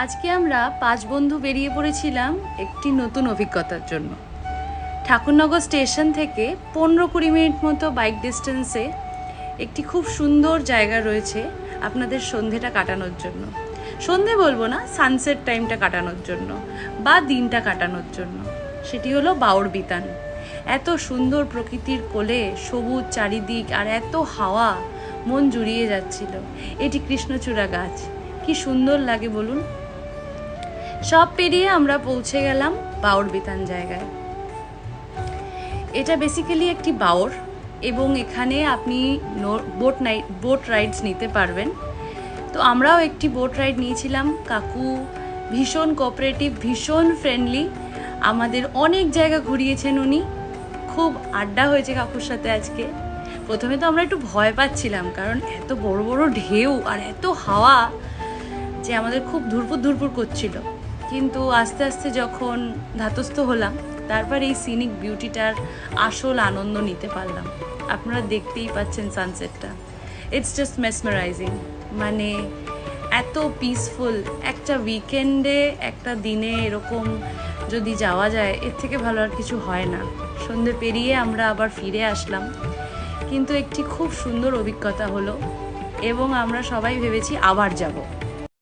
আজকে আমরা 5 বন্ধু বেরিয়ে পড়েছিলাম একটি নতুন অভিজ্ঞতার জন্য। ঠাকুরনগর স্টেশন থেকে 15-20 মিনিট মতো বাইক ডিস্টেন্সে একটি খুব সুন্দর জায়গা রয়েছে আপনাদের সন্ধেটা কাটানোর জন্য। সন্ধে বলবো না, সানসেট টাইমটা কাটানোর জন্য বা দিনটা কাটানোর জন্য। সেটি হলো বাউড়বিতান। এত সুন্দর প্রকৃতির কোলে, সবুজ চারিদিক আর এত হাওয়া, মন জুড়িয়ে যাচ্ছিল। এটি কৃষ্ণচূড়া গাছ, কি সুন্দর লাগে বলুন। সব পেরিয়ে আমরা পৌঁছে গেলাম বাউড়বিতান জায়গায়। এটা বেসিক্যালি একটি বাউড় এবং এখানে আপনি বোট রাইডস নিতে পারবেন। তো আমরাও একটি বোট রাইড নিয়েছিলাম। কাকু ভীষণ কোঅপারেটিভ, ভীষণ ফ্রেন্ডলি, আমাদের অনেক জায়গা ঘুরিয়েছেন উনি। খুব আড্ডা হয়েছে কাকুর সাথে আজকে। প্রথমে তো আমরা একটু ভয় পাচ্ছিলাম, কারণ এত বড় বড় ঢেউ আর এত হাওয়া যে আমাদের খুব ধুরপুর করছিল, কিন্তু আস্তে আস্তে যখন ধাতস্থ হলাম তারপর এই সিনিক বিউটিটার আসল আনন্দ নিতে পারলাম। আপনারা দেখতেই পাচ্ছেন সানসেটটা, ইটস জাস্ট মেসমারাইজিং। মানে এত পিসফুল। একটা উইকেন্ডে, একটা দিনে এরকম যদি যাওয়া যায়, এর থেকে ভালো আর কিছু হয় না। সন্ধে পেরিয়ে আমরা আবার ফিরে আসলাম, কিন্তু একটি খুব সুন্দর অভিজ্ঞতা হলো এবং আমরা সবাই ভেবেছি আবার যাব।